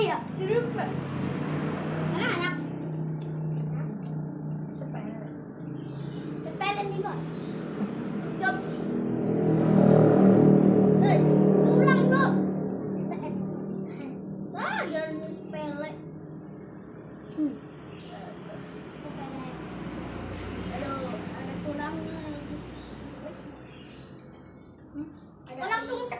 ya? Mana anak? Sepele nih Bang. Coba. Ulang dong. Ah, jangan sepele. Sepele. Aduh, ada tulangnya. Langsung